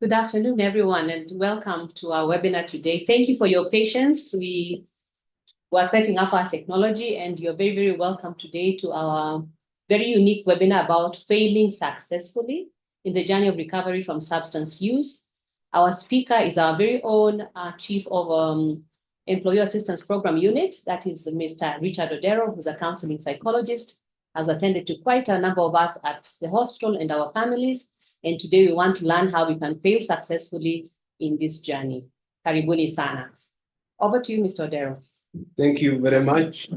Good afternoon, everyone, and welcome to our webinar today. Thank you for your patience. We were setting up our technology, and you're very, very welcome today to our very unique webinar about failing successfully in the journey of recovery from substance use. Our speaker is our very own Chief of Employee Assistance Program Unit, that is Mr. Richard Odero, who's a counseling psychologist, has attended to quite a number of us at the hospital and our families. And today we want to learn how we can fail successfully in this journey. Karibuni sana. Over to you, Mr. Odero. Thank you very much.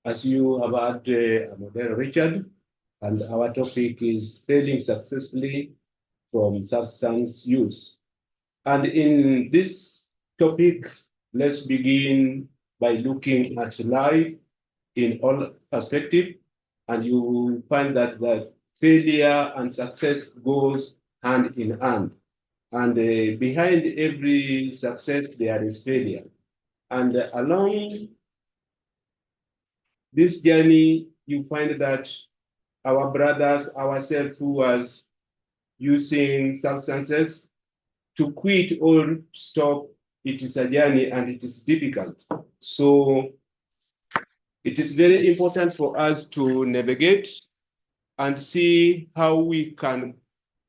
As you have heard, I'm Odero Richard, and our topic is failing successfully from substance use. And in this topic, let's begin by looking at life in all perspective, and you will find that failure and success goes hand in hand. And behind every success, there is failure. And along this journey, you find that our brothers, ourselves who was using substances, to quit or stop, it is a journey and it is difficult. So it is very important for us to navigate and see how we can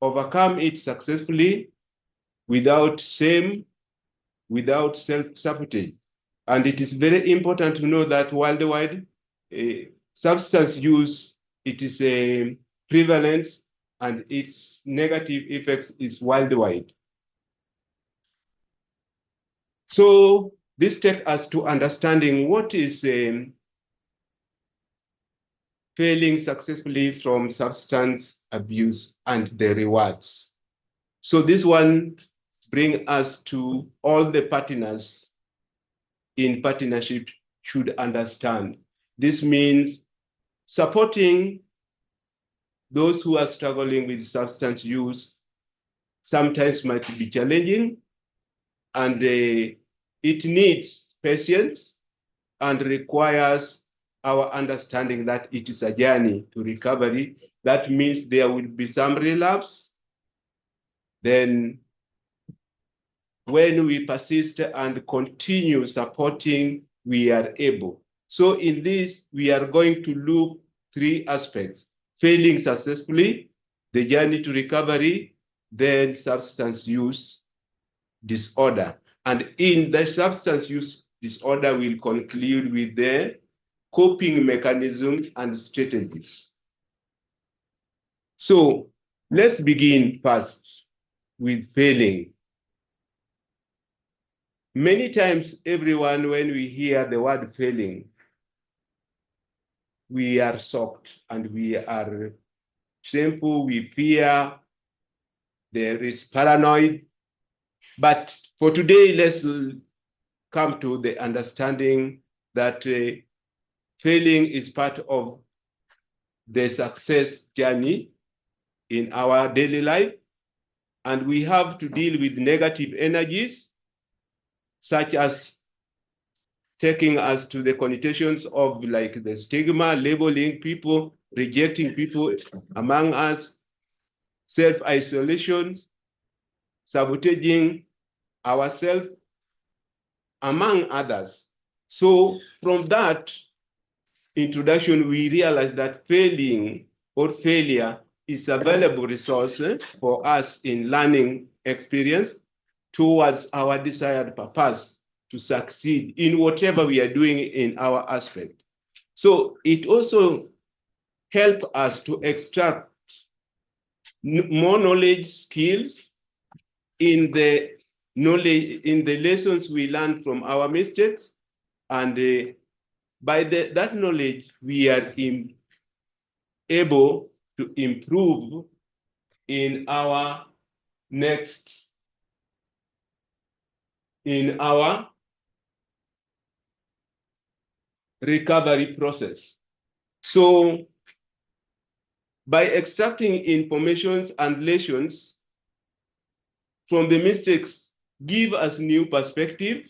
overcome it successfully without shame, without self-sabotage. And it is very important to know that worldwide, substance use, it is a prevalence and its negative effects is worldwide. So this takes us to understanding what is failing successfully from substance abuse and the rewards. So this one brings us to all the partners in partnership should understand. This means supporting those who are struggling with substance use sometimes might be challenging, and it needs patience and requires our understanding that it is a journey to recovery. That means there will be some relapse. Then when we persist and continue supporting, we are able. So in this, we are going to look three aspects: failing successfully, the journey to recovery, then substance use disorder. And in the substance use disorder, we'll conclude with the coping mechanisms and strategies. So let's begin first with failing. Many times, everyone, when we hear the word failing, we are shocked and we are shameful, we fear, there is paranoid. But for today, let's come to the understanding that failing is part of the success journey in our daily life. And we have to deal with negative energies, such as taking us to the connotations of like the stigma, labeling people, rejecting people among us, self-isolation, sabotaging ourselves, among others. So from that introduction, we realize that failing or failure is a valuable resource for us in learning experience towards our desired purpose to succeed in whatever we are doing in our aspect. So it also helps us to extract more knowledge, skills in the knowledge, in the lessons we learn from our mistakes, and by that knowledge, we are able to improve in our recovery process. So by extracting information and lessons from the mistakes, give us new perspective,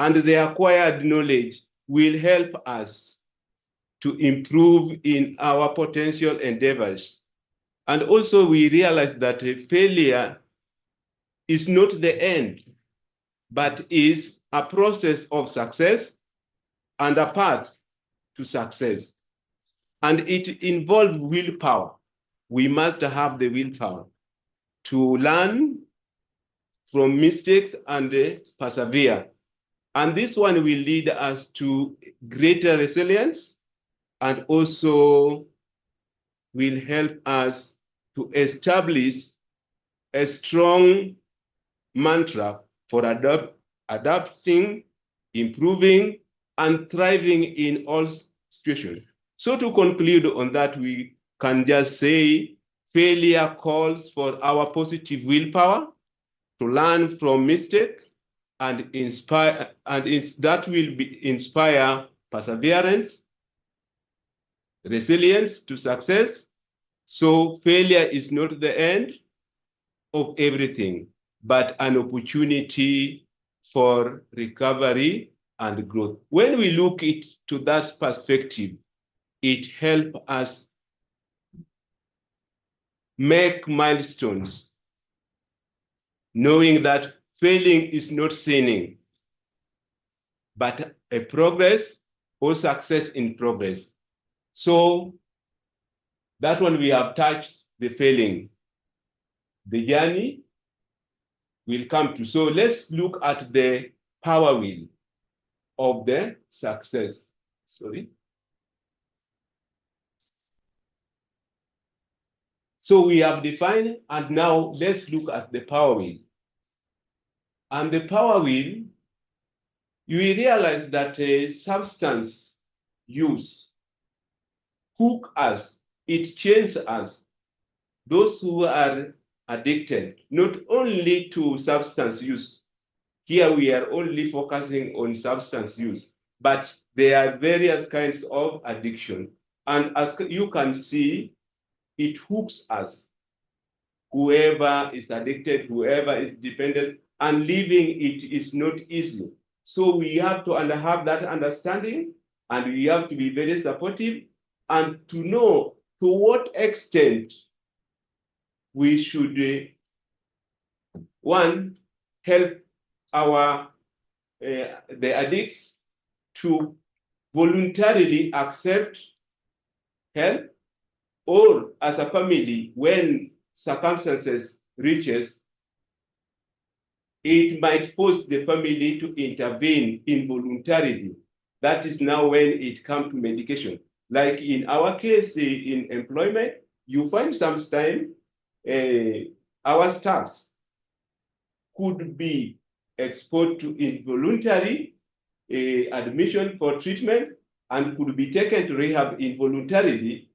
and the acquired knowledge will help us to improve in our potential endeavors. And also we realize that failure is not the end, but is a process of success and a path to success. And it involves willpower. We must have the willpower to learn from mistakes and persevere. And this one will lead us to greater resilience and also will help us to establish a strong mantra for adapting, improving, and thriving in all situations. So to conclude on that, we can just say failure calls for our positive willpower to learn from mistake and inspire, and that will inspire perseverance, resilience to success. So failure is not the end of everything, but an opportunity for recovery and growth. When we look it to that perspective, it helps us make milestones, knowing that failing is not sinning, but a progress or success in progress. So that one we have touched the failing. The journey will come to. So let's look at the power wheel of the success. Sorry. So we have defined, and now let's look at the power wheel. And the power wheel, you will realize that a substance use hook us, it changes us. Those who are addicted, not only to substance use. Here we are only focusing on substance use, but there are various kinds of addiction. And as you can see, it hooks us. Whoever is addicted, whoever is dependent, and leaving it is not easy. So we have to have that understanding, and we have to be very supportive and to know to what extent we should, one, help our the addicts to voluntarily accept help, or as a family, when circumstances reaches, it might force the family to intervene involuntarily. That is now when it comes to medication. Like in our case, in employment, you find sometimes our staffs could be exposed to involuntary admission for treatment and could be taken to rehab involuntarily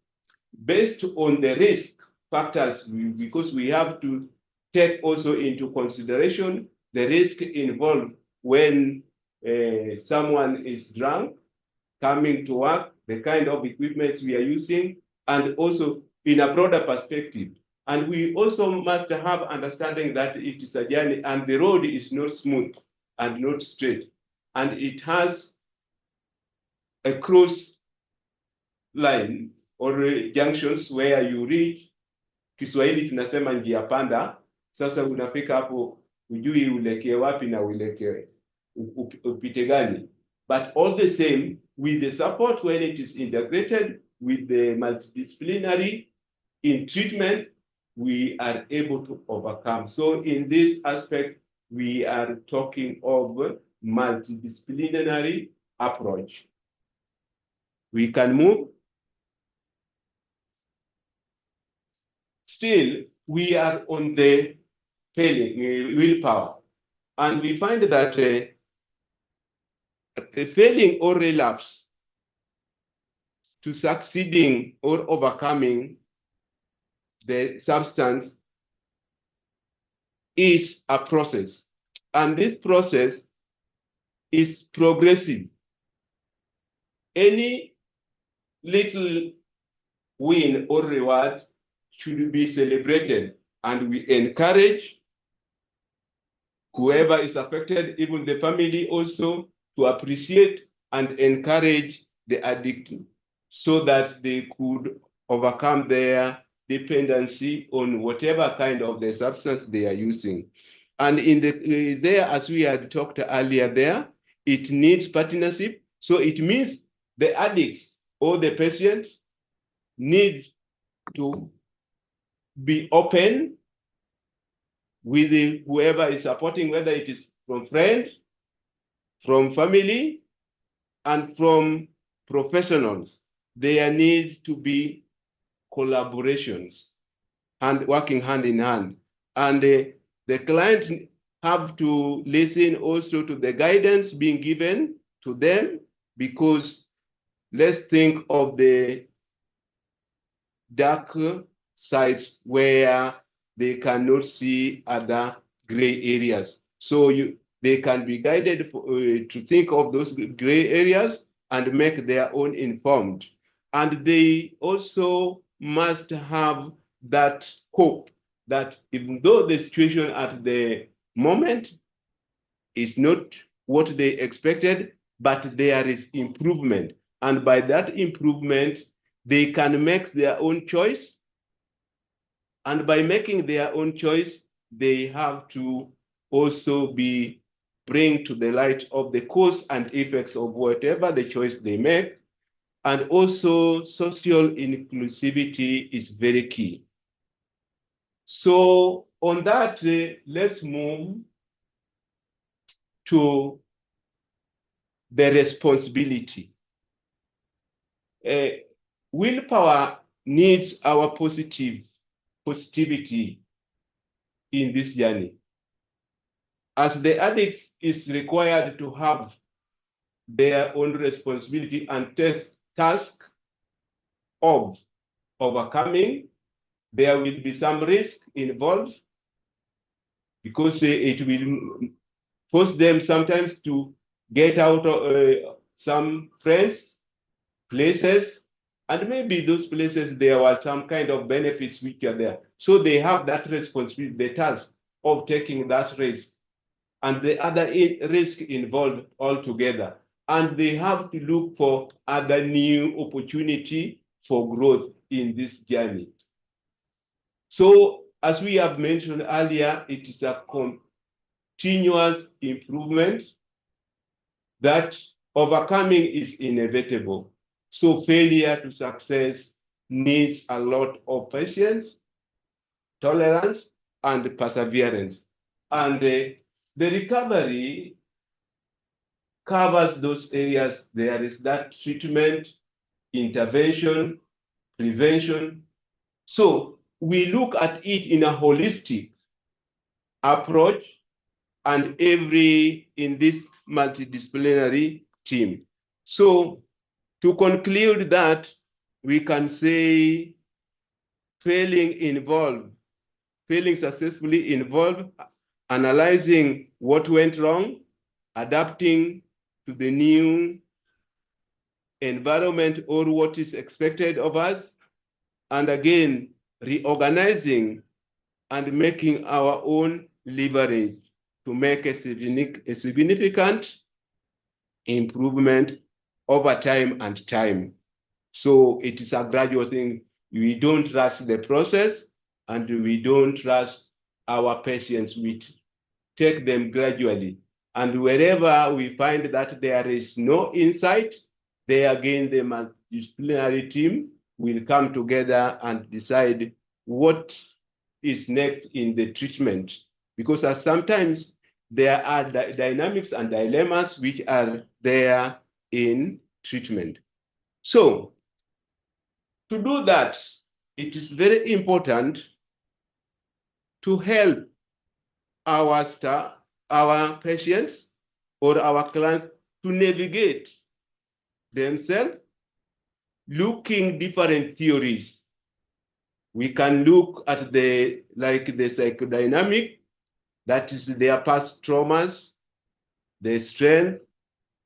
based on the risk factors, because we have to take also into consideration the risk involved when someone is drunk, coming to work, the kind of equipment we are using, and also in a broader perspective. And we also must have understanding that it is a journey and the road is not smooth and not straight. And it has a cross line or junctions where you reach. Kiswahili tunasema njia panda. Sasa unafika hapo ujui uelekee wapi na uelekee upite gani. But all the same, with the support when it is integrated with the multidisciplinary in treatment, we are able to overcome. So in this aspect, we are talking of multidisciplinary approach. We can move. Still, we are on the failing willpower. And we find that failing or relapse to succeeding or overcoming the substance is a process. And this process is progressive. Any little win or reward should be celebrated, and we encourage whoever is affected, even the family also, to appreciate and encourage the addicted so that they could overcome their dependency on whatever kind of the substance they are using. And in the there, as we had talked earlier there, it needs partnership. So it means the addicts or the patients need to be open with whoever is supporting, whether it is from friends, from family, and from professionals. There need to be collaborations and working hand in hand. And the client have to listen also to the guidance being given to them, because let's think of the dark sides where they cannot see other gray areas. So they can be guided to think of those gray areas and make their own informed. And they also must have that hope that even though the situation at the moment is not what they expected, but there is improvement. And by that improvement, they can make their own choice. And by making their own choice, they have to also be bring to the light of the cause and effects of whatever the choice they make. And also social inclusivity is very key. So on that, let's move to the responsibility. Willpower needs our positivity in this journey. As the addict is required to have their own responsibility and task of overcoming, there will be some risk involved, because it will force them sometimes to get out of some friends, places, and maybe those places there were some kind of benefits which are there. So they have that responsibility, the task of taking that risk, and the other risk involved altogether. And they have to look for other new opportunity for growth in this journey. So as we have mentioned earlier, it is a continuous improvement that overcoming is inevitable. So failure to success needs a lot of patience, tolerance, and perseverance. And the recovery covers those areas. There is that treatment, intervention, prevention. So we look at it in a holistic approach, and in this multidisciplinary team. So to conclude that, we can say failing successfully involve analyzing what went wrong, adapting to the new environment or what is expected of us, and again, reorganizing and making our own leverage to make a significant improvement over time and time. So it is a gradual thing. We don't rush the process, and we don't rush our patients. We take them gradually. And wherever we find that there is no insight, there again, the multidisciplinary team will come together and decide what is next in the treatment. Because sometimes there are dynamics and dilemmas which are there in treatment. So to do that, it is very important to help our patients or our clients to navigate themselves, looking different theories. We can look at the psychodynamic, that is their past traumas, the strength,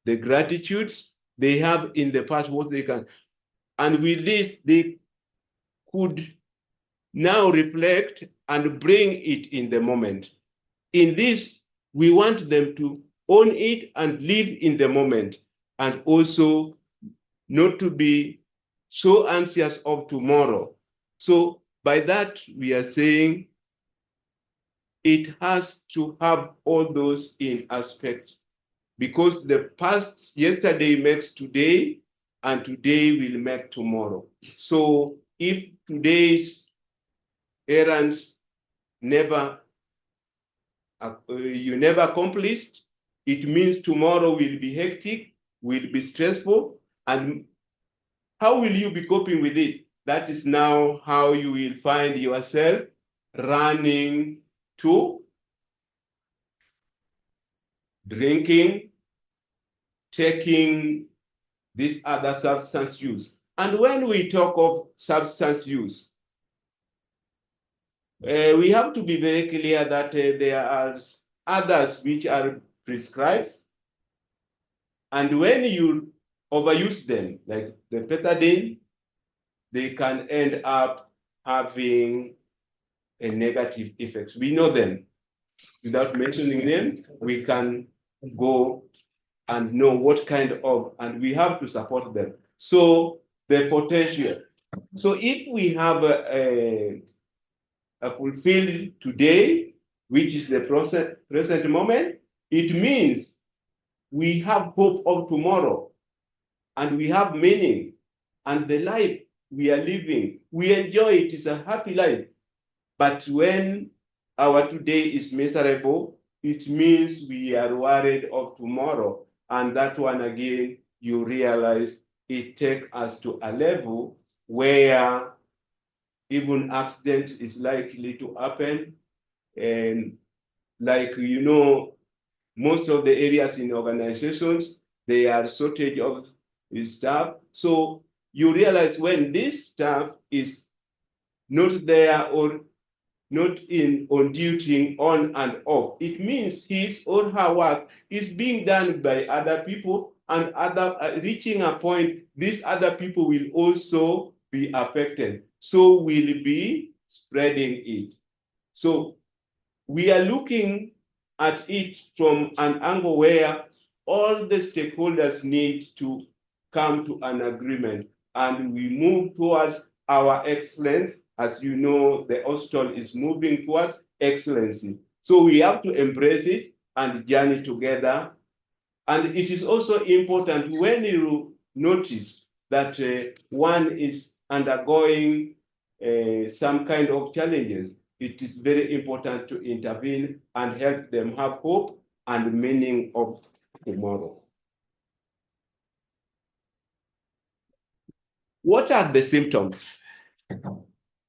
the gratitudes they have in the past, what they can. And with this, they could now reflect and bring it in the moment. In this, we want them to own it and live in the moment, and also not to be so anxious of tomorrow. So by that, we are saying it has to have all those in aspect, because the past yesterday makes today, and today will make tomorrow. So if today's errands never you never accomplished, it means tomorrow will be hectic, will be stressful, and how will you be coping with it? That is now how you will find yourself running to drinking, taking this other substance use. And when we talk of substance use, we have to be very clear that there are others which are prescribed. And when you overuse them, like the pethidine, they can end up having a negative effects. We know them. Without mentioning them, we can go and know what kind of, and we have to support them. So the potential. So if we have a fulfilled today, which is the present moment, it means we have hope of tomorrow, and we have meaning, and the life we are living, we enjoy it. It's a happy life. But when our today is miserable, it means we are worried of tomorrow. And that one again, you realize it takes us to a level where even accident is likely to happen. And like, you know, most of the areas in organizations, they are shortage of staff. So you realize when this staff is not there or not on duty, on and off, it means his or her work is being done by other people, and other reaching a point, these other people will also be affected. So we'll be spreading it. So we are looking at it from an angle where all the stakeholders need to come to an agreement, and we move towards our excellence. As you know, the hospital is moving towards excellency. So we have to embrace it and journey together. And it is also important when you notice that one is undergoing some kind of challenges, it is very important to intervene and help them have hope and meaning of tomorrow. What are the symptoms?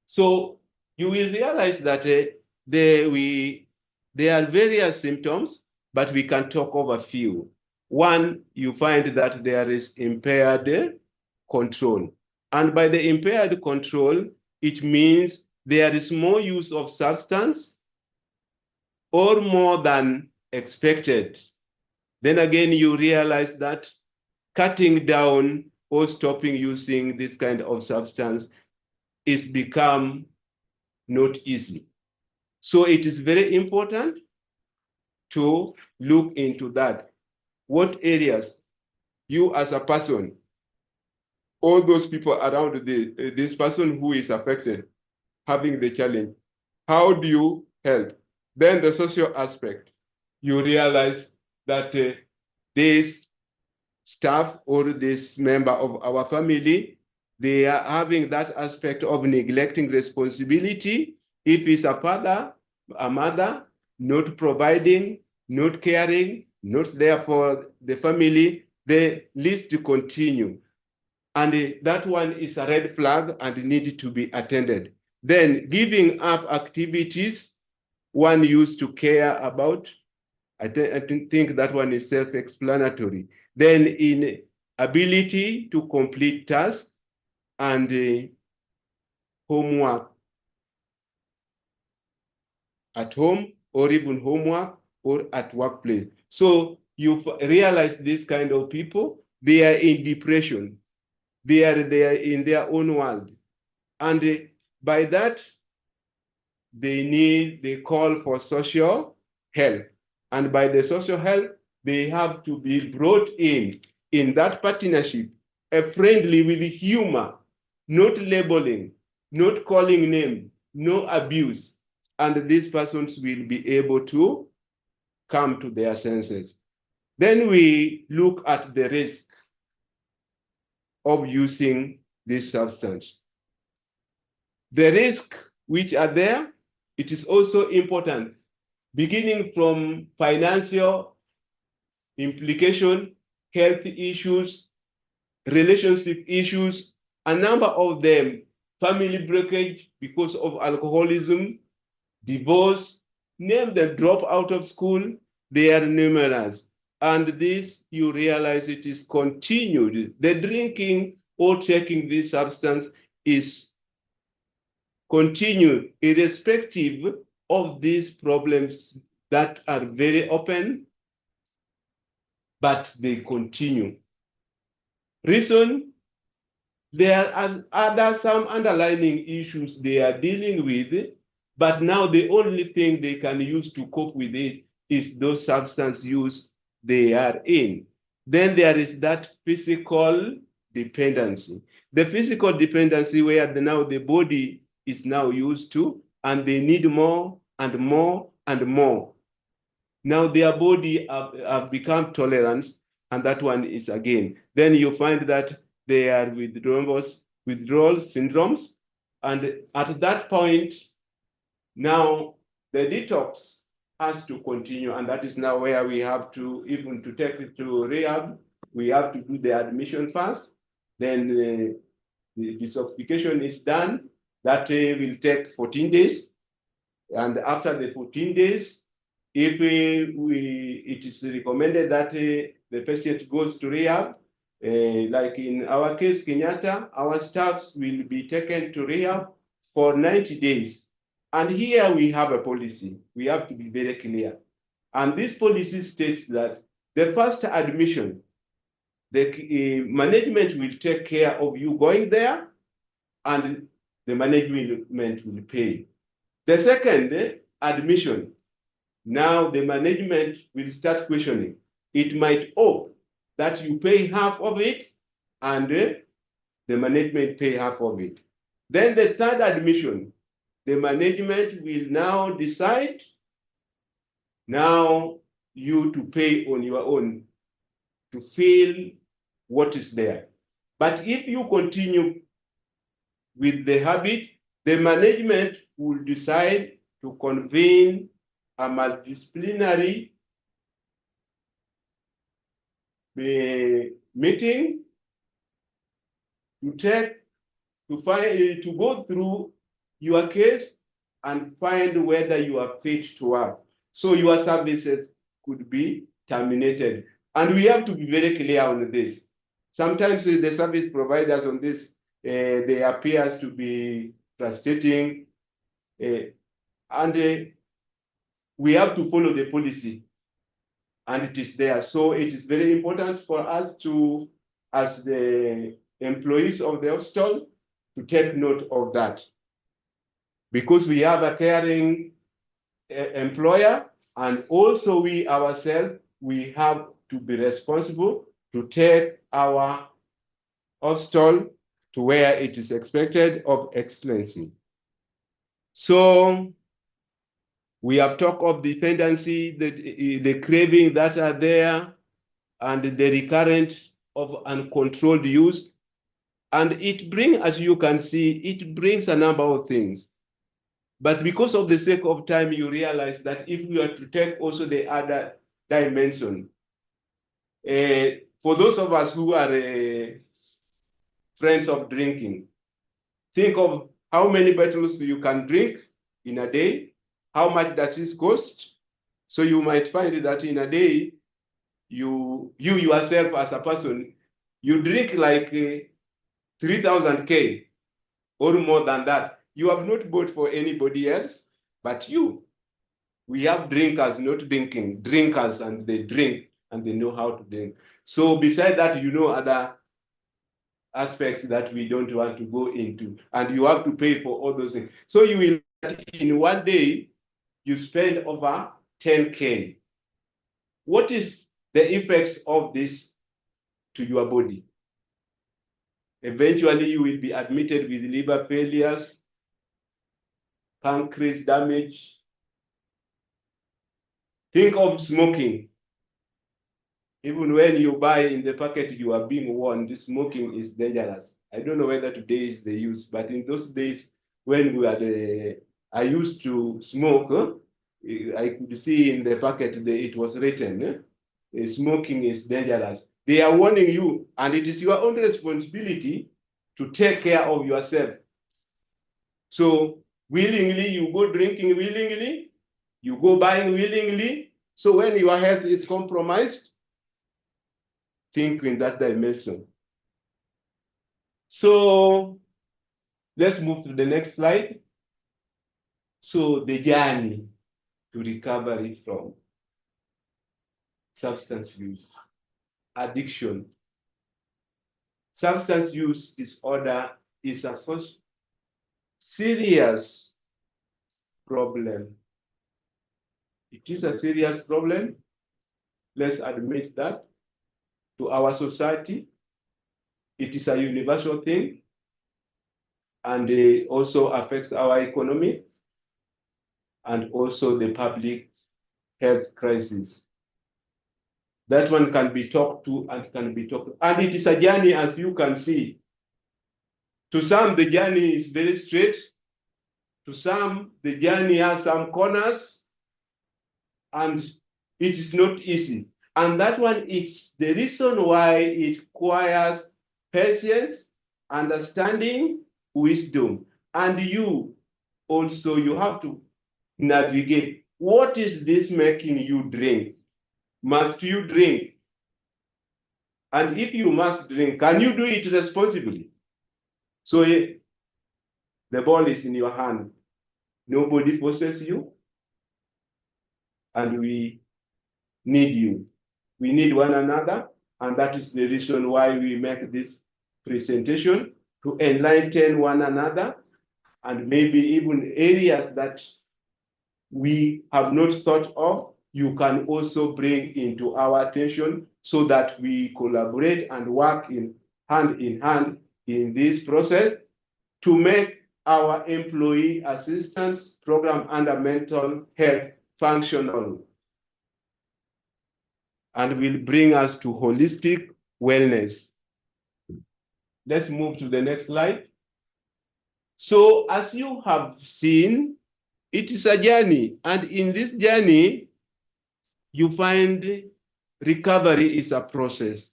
So you will realize that there are various symptoms, but we can talk of a few. One, you find that there is impaired control. And by the impaired control, it means there is more use of substance or more than expected. Then again, you realize that cutting down or stopping using this kind of substance is become not easy. So it is very important to look into that. What areas you as a person, all those people around this person who is affected, having the challenge, how do you help? Then the social aspect, you realize that this staff or this member of our family, they are having that aspect of neglecting responsibility. If it's a father, a mother, not providing, not caring, not there for the family, the list to continue. And that one is a red flag and need to be attended. Then giving up activities one used to care about, I think that one is self-explanatory. Then inability to complete tasks and homework at home, or even homework or at workplace. So you realize this kind of people, they are in depression. They are in their own world. And by that, they call for social help. And by the social help, they have to be brought in that partnership, a friendly with humor, not labeling, not calling name, no abuse, and these persons will be able to come to their senses. Then we look at the risk of using this substance. The risk which are there, it is also important, beginning from financial implication, health issues, relationship issues, a number of them, family breakage because of alcoholism, divorce, name them, drop out of school, they are numerous. And this, you realize it is continued. The drinking or taking this substance is continued irrespective of these problems that are very open, but they continue. Reason, there are other some underlying issues they are dealing with, but now the only thing they can use to cope with it is those substance use they are in. Then there is that physical dependency. The physical dependency where now the body is now used to, and they need more and more and more. Now their body have become tolerant, and that one is again. Then you find that they are withdrawal syndromes, and at that point, now the detox has to continue, and that is now where we have to, even to take it to rehab, we have to do the admission first, then the detoxification is done. That will take 14 days, and after the 14 days, if it is recommended that the patient goes to rehab, like in our case, Kenyatta, our staffs will be taken to rehab for 90 days. And here we have a policy. We have to be very clear. And this policy states that the first admission, the management will take care of you going there, and the management will pay. The second admission, now the management will start questioning. It might opt that you pay half of it and the management pay half of it. Then the third admission, the management will now decide now you to pay on your own to fill what is there. But if you continue with the habit, the management will decide to convene a multidisciplinary meeting to go through your case and find whether you are fit to work. So your services could be terminated. And we have to be very clear on this. Sometimes the service providers on this, they appear to be frustrating, and we have to follow the policy, and it is there. So it is very important for us to, as the employees of the hospital, to take note of that. Because we have a caring employer, and also we ourselves, we have to be responsible to take our hospital to where it is expected of excellency. So we have talked of dependency, the craving that are there, and the recurrent of uncontrolled use. And it brings, as you can see, it brings a number of things. But because of the sake of time, you realize that if we are to take also the other dimension, for those of us who are friends of drinking, think of how many bottles you can drink in a day, how much does this cost? So you might find that in a day, you yourself as a person, you drink like 3,000 K or more than that. You have not bought for anybody else but you. We have drinkers not drinking, drinkers, and they drink and they know how to drink. So beside that, you know other aspects that we don't want to go into, and you have to pay for all those things. So you will, in one day, you spend over 10K. What is the effects of this to your body? Eventually, you will be admitted with liver failures, pancreas damage. Think of smoking. Even when you buy in the packet, you are being warned, smoking is dangerous. I don't know whether today is the use, but in those days when I used to smoke, I could see in the packet it was written, smoking is dangerous. They are warning you, and it is your own responsibility to take care of yourself. So willingly, you go drinking willingly, you go buying willingly. So when your health is compromised, think in that dimension. So let's move to the next slide. So the journey to recovery from substance use, addiction. Substance use disorder is a such serious problem. It is a serious problem. Let's admit that to our society. It is a universal thing, and it also affects our economy and also the public health crisis. That one can be talked to and can be talked to. And it is a journey, as you can see. To some, the journey is very straight. To some, the journey has some corners, and it is not easy. And that one is the reason why it requires patience, understanding, wisdom. And you also, you have to navigate. What is this making you drink? Must you drink? And if you must drink, can you do it responsibly? So the ball is in your hand. Nobody forces you. And we need you. We need one another. And that is the reason why we make this presentation, to enlighten one another, and maybe even areas that we have not thought of, you can also bring into our attention so that we collaborate and work hand in this process to make our employee assistance program under mental health functional, and will bring us to holistic wellness. Let's move to the next slide. So as you have seen, it is a journey, and in this journey, you find recovery is a process.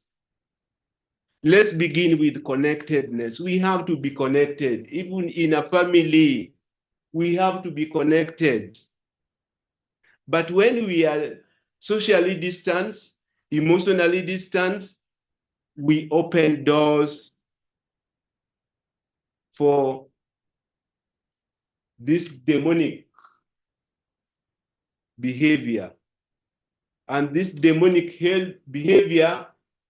Let's begin with connectedness. We have to be connected. Even in a family, we have to be connected. But when we are socially distanced, emotionally distanced, we open doors for this demonic behavior. And this demonic behavior,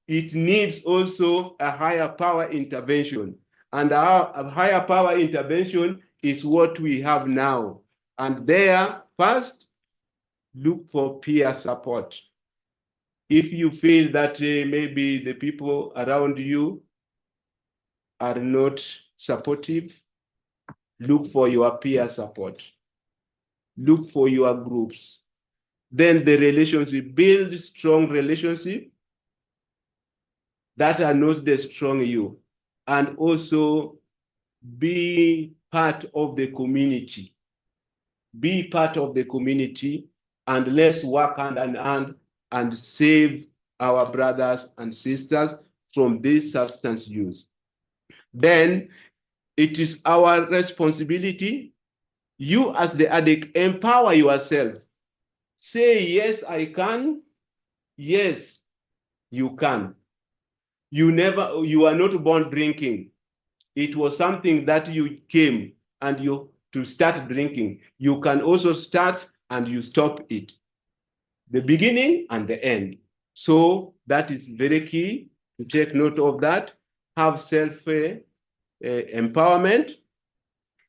it needs also a higher power intervention. And a higher power intervention is what we have now. And there, first, look for peer support. If you feel that maybe the people around you are not supportive, look for your peer support. Look for your groups. Then the relationship, build strong relationship that are not destroying you, and also be part of the community. Be part of the community, and let's work hand in hand and save our brothers and sisters from this substance use. Then it is our responsibility. You as the addict, empower yourself. Say, yes, I can. Yes, you can. You are not born drinking. It was something that you came and you to start drinking. You can also start and you stop it. The beginning and the end. So that is very key to take note of that. Have self-empowerment.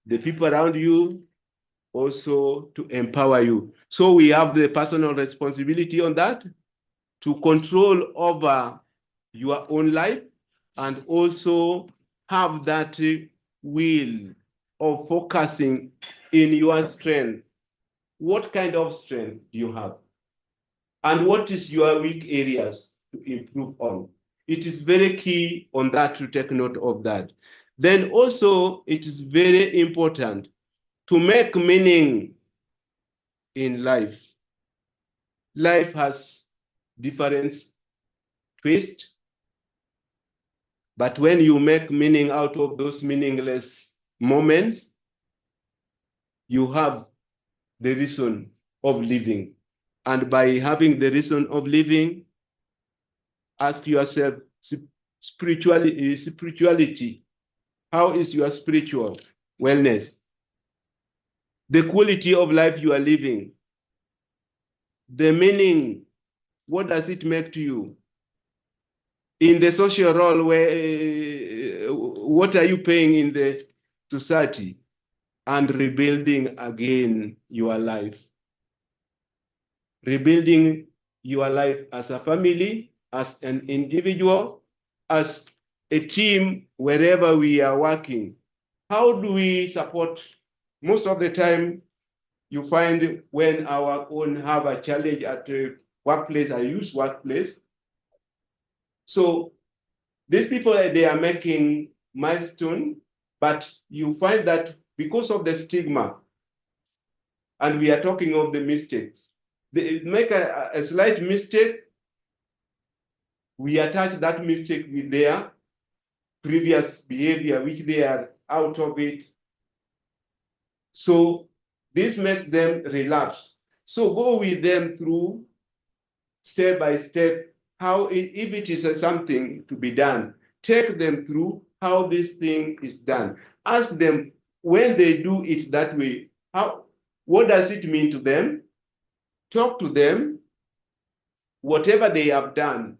The people around you also to empower you. So we have the personal responsibility on that, to control over your own life, and also have that will of focusing in your strength. What kind of strength do you have? And what is your weak areas to improve on? It is very key on that to take note of that. Then also, it is very important to make meaning in life. Life has different twists, but when you make meaning out of those meaningless moments, you have the reason of living. And by having the reason of living, ask yourself, spirituality, how is your spiritual wellness? The quality of life you are living, the meaning, what does it make to you? In the social role, what are you paying in the society? And rebuilding again your life. Rebuilding your life as a family, as an individual, as a team, wherever we are working. How do we support? Most of the time, you find when our own have a challenge at a workplace, I use workplace. So these people, they are making milestone, but you find that because of the stigma, and we are talking of the mistakes, they make a slight mistake, we attach that mistake with their previous behavior, which they are out of it. So this makes them relapse. So go with them through step by step, how if it is something to be done, take them through how this thing is done. Ask them when they do it that way, what does it mean to them? Talk to them, whatever they have done,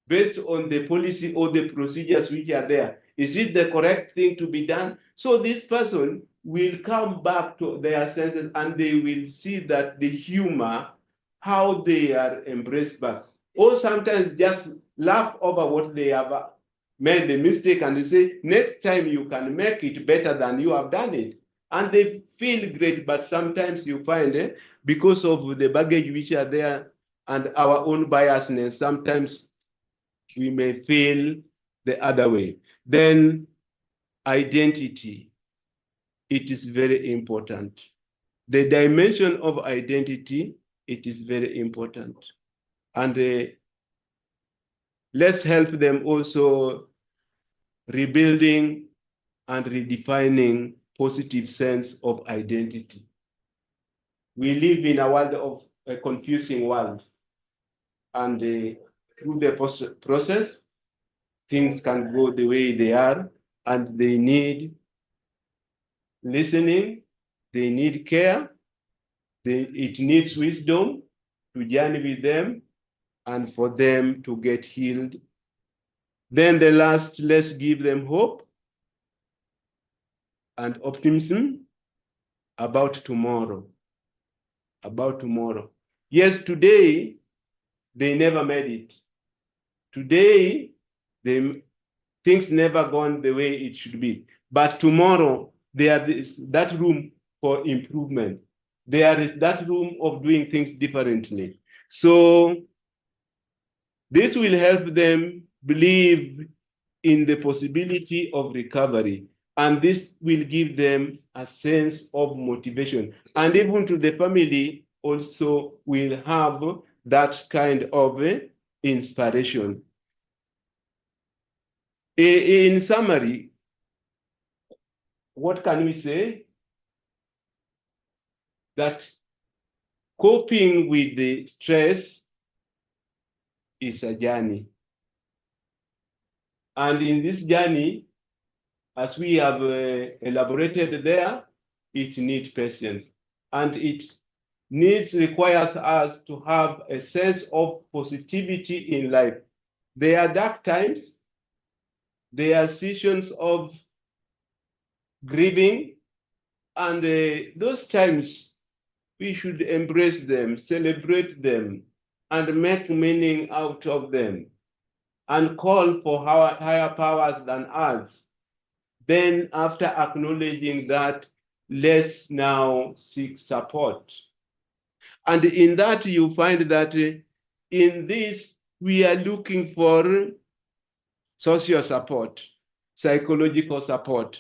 based on the policy or the procedures which are there. Is it the correct thing to be done? So this person will come back to their senses and they will see that the humor, how they are embraced back. Or sometimes just laugh over what they have made the mistake and they say, next time you can make it better than you have done it. And they feel great, but sometimes you find because of the baggage which are there and our own biasness, sometimes we may feel the other way. Then identity, it is very important. The dimension of identity, it is very important. And let's help them also rebuilding and redefining positive sense of identity. We live in a world of a confusing world, and through the process, things can go the way they are, and they need listening, they need care, it needs wisdom to journey with them and for them to get healed. Then the last, let's give them hope and optimism about tomorrow. About tomorrow. Yes, today they never made it. Today, things never gone the way it should be. But tomorrow, there is that room for improvement. There is that room of doing things differently. So this will help them believe in the possibility of recovery. And this will give them a sense of motivation. And even to the family also will have that kind of inspiration. In summary, what can we say? That coping with the stress is a journey. And in this journey, as we have elaborated there, it needs patience. And it requires us to have a sense of positivity in life. There are dark times, there are seasons of grieving, and those times we should embrace them, celebrate them, and make meaning out of them, and call for higher powers than us. Then after acknowledging that, let's now seek support. And in that, you find that in this, we are looking for social support, psychological support.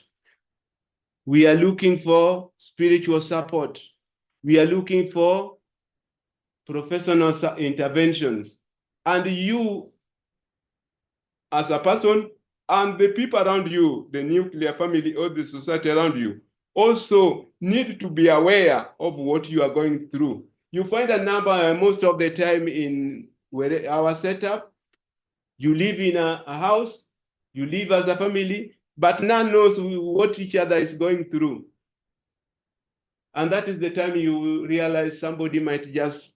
We are looking for spiritual support. We are looking for professional interventions. And you, as a person, and the people around you, the nuclear family or the society around you, also need to be aware of what you are going through. You find a number most of the time in our setup, you live in a house, you live as a family, but none knows what each other is going through. And that is the time you realize somebody might just,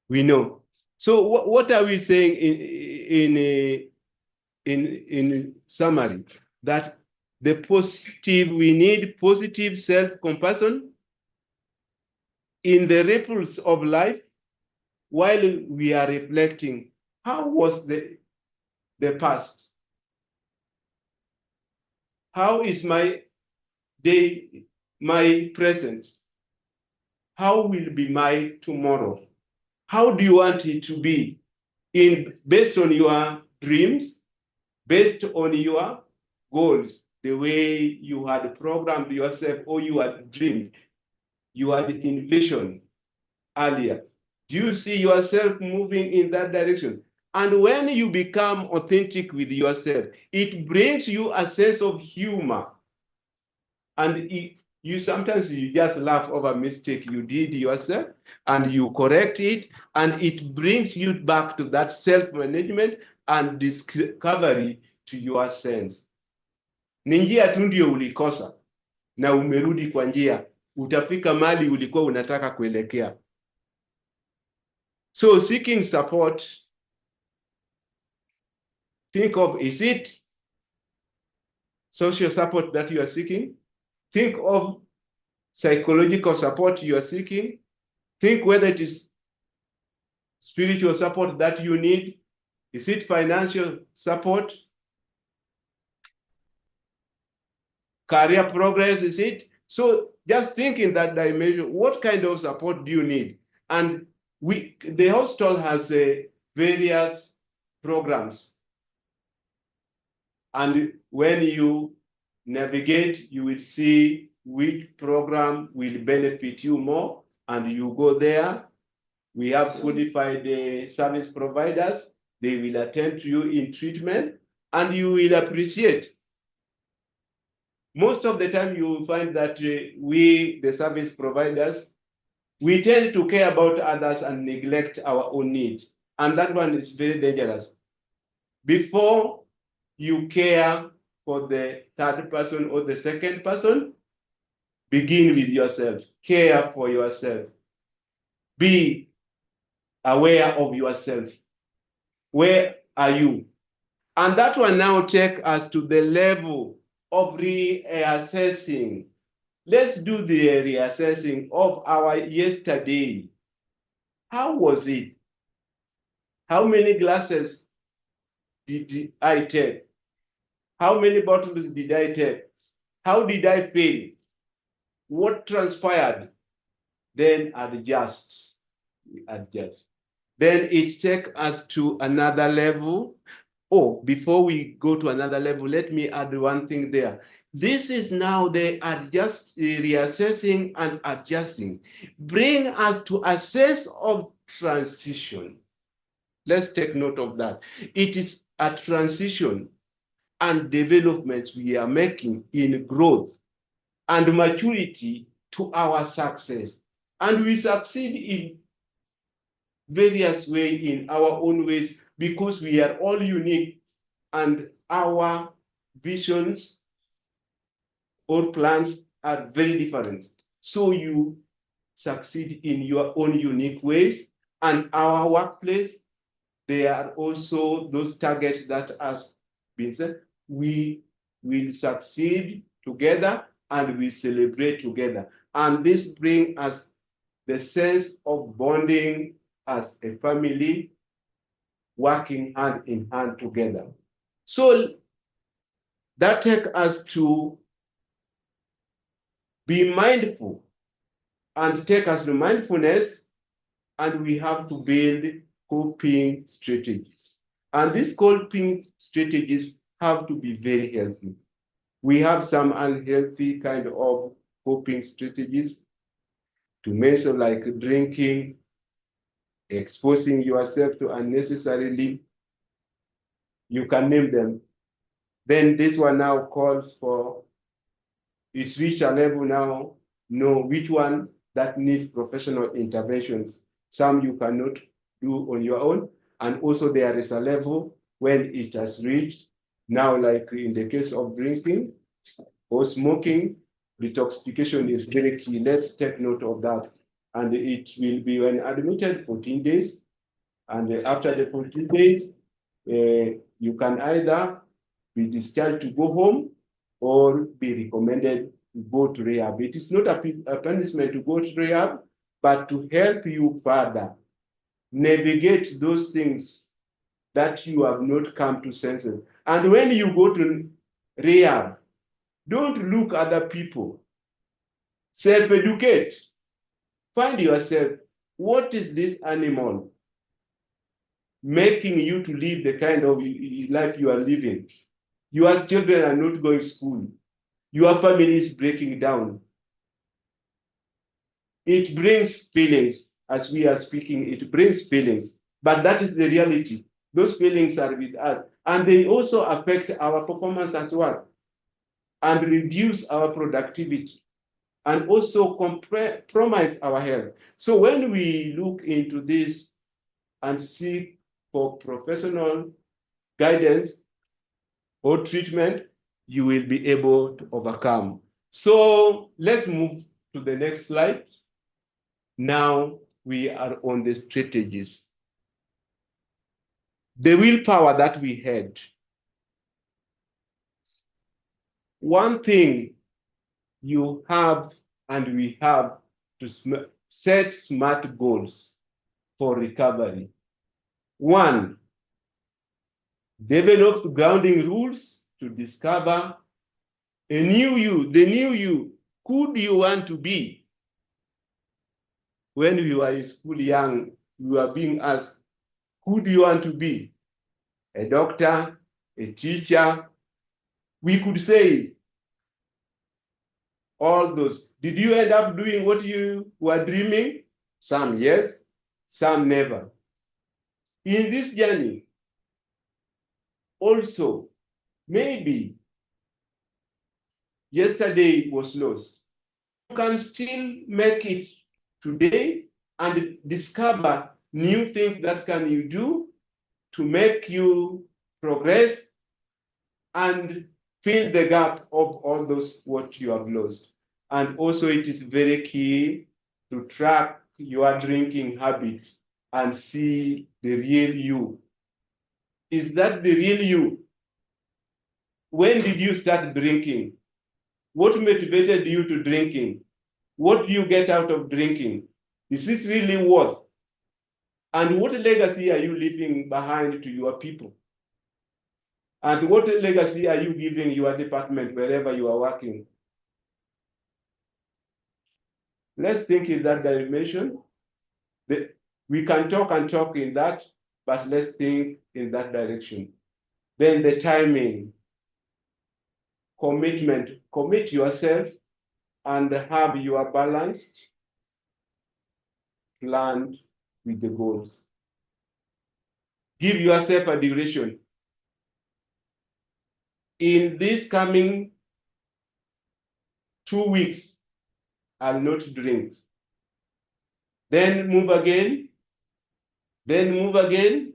we know. So what are we saying in summary? That the positive, we need positive self-compassion in the ripples of life while we are reflecting, how was the past? How is my day, my present? How will be my tomorrow? How do you want it to be based on your dreams, based on your goals, the way you had programmed yourself or you had dreamed, you had envisioned earlier? Do you see yourself moving in that direction? And when you become authentic with yourself, it brings you a sense of humor. And you sometimes you just laugh over a mistake you did yourself and you correct it, and it brings you back to that self-management and discovery to your sense. Ni njia tu ndio ulikosa na umerudi kwa njia, utafika mali ulikuwa unataka kuelekea. So seeking support, think of, is it social support that you are seeking? Think of psychological support you are seeking. Think whether it is spiritual support that you need. Is it financial support? Career progress, is it? So just think in that dimension, what kind of support do you need? And the hospital has various programs. And when you navigate, you will see which program will benefit you more, and you go there. We have qualified service providers. They will attend to you in treatment, and you will appreciate. Most of the time, you will find that we, the service providers, we tend to care about others and neglect our own needs. And that one is very dangerous. Before you care for the third person or the second person, begin with yourself. Care for yourself. Be aware of yourself. Where are you? And that will now take us to the level of reassessing. Let's do the reassessing of our yesterday. How was it? How many glasses did I take? How many bottles did I take? How did I feel? What transpired? Then adjust. Adjust. Then it takes us to another level. Oh, before we go to another level, let me add one thing there. This is now the reassessing and adjusting. Bring us to a sense of transition. Let's take note of that. It is a transition and development we are making in growth and maturity to our success. And we succeed in various ways, in our own ways, because we are all unique and our visions or plans are very different. So you succeed in your own unique ways. And our workplace, there are also those targets that has been said. We will succeed together and we celebrate together. And this brings us the sense of bonding as a family, working hand in hand together. So that takes us to be mindful and take us to mindfulness, and we have to build coping strategies. And these coping strategies have to be very healthy. We have some unhealthy kind of coping strategies, to mention like drinking, exposing yourself to unnecessarily. You can name them. Then this one now calls for, it's reached a level now, know which one that needs professional interventions. Some you cannot do on your own. And also there is a level when it has reached, now like in the case of drinking or smoking, detoxification is very key. Let's take note of that. And it will be when admitted 14 days. And after the 14 days, you can either be discharged to go home or be recommended to go to rehab. It is not a punishment to go to rehab, but to help you further navigate those things that you have not come to senses. And when you go to rehab, don't look at other people. Self-educate. Find yourself, what is this animal making you to live the kind of life you are living? Your children are not going to school. Your family is breaking down. It brings feelings, as we are speaking, it brings feelings. But that is the reality. Those feelings are with us. And they also affect our performance as well, and reduce our productivity, and also compromise our health. So when we look into this and seek for professional guidance or treatment, you will be able to overcome. So let's move to the next slide. Now we are on the strategies. The willpower that we had. One thing you have and we have to set smart goals for recovery. One, develop grounding rules to discover a new you, the new you. Who do you want to be? When you are in school young, you are being asked, who do you want to be? A doctor, a teacher? We could say all those. Did you end up doing what you were dreaming? Some yes, some never. In this journey, also, maybe yesterday was lost. You can still make it today and discover new things that can you do to make you progress and fill the gap of all those what you have lost. And also it is very key to track your drinking habit and see the real you. Is that the real you? When did you start drinking? What motivated you to drinking? What do you get out of drinking? Is it really worth? And what legacy are you leaving behind to your people? And what legacy are you giving your department wherever you are working? Let's think in that dimension. We can talk and talk in that, but let's think in that direction. Then the timing, commitment, commit yourself and have your balanced plan with the goals. Give yourself a duration. In this coming 2 weeks, I'll not drink. Then move again. Then move again.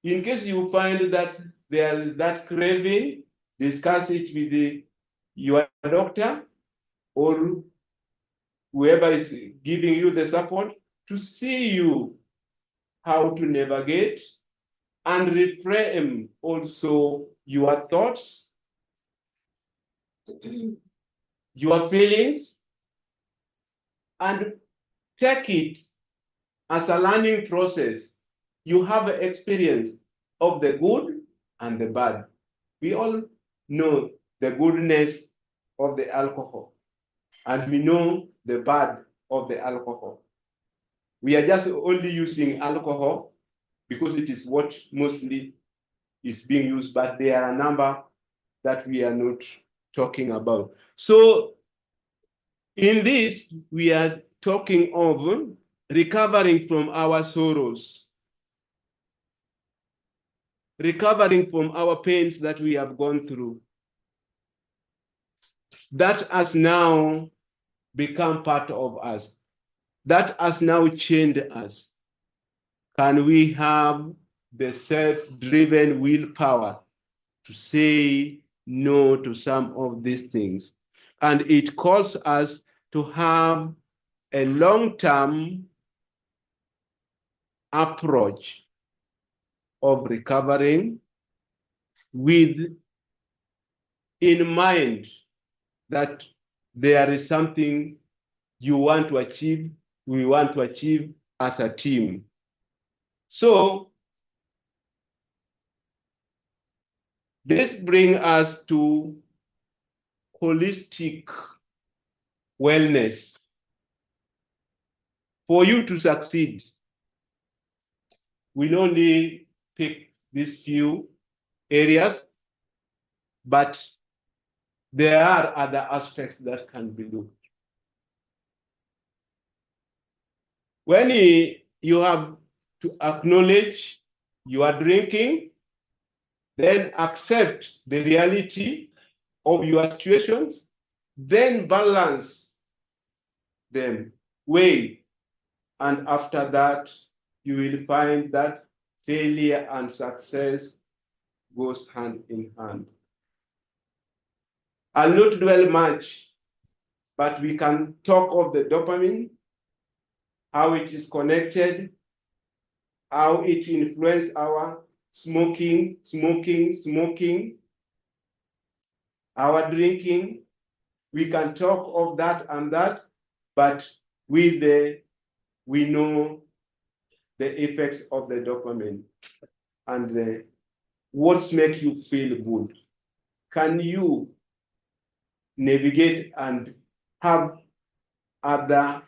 In case you find that there is that craving, discuss it with your doctor or whoever is giving you the support to see you how to navigate and reframe also your thoughts, your feelings, and take it as a learning process. You have experience of the good and the bad. We all know the goodness of the alcohol. and we know the bad of the alcohol. We are just only using alcohol because it is what mostly is being used, but there are a number that we are not talking about. So in this, we are talking of recovering from our sorrows, recovering from our pains that we have gone through. That has now become part of us. That has now changed us. Can we have the self-driven willpower to say no to some of these things? And it calls us to have a long-term approach of recovering with in mind that there is something you want to achieve, we want to achieve as a team. So this brings us to holistic wellness. For you to succeed, we'll only pick these few areas, but there are other aspects that can be looked. When you have to acknowledge you are drinking, then accept the reality of your situations, then balance them, weigh, and after that, you will find that failure and success goes hand in hand. I'll not dwell much, but we can talk of the dopamine, how it is connected, how it influences our smoking, our drinking. We can talk of that and that, but we know the effects of the dopamine and what makes you feel good. Can you navigate and have other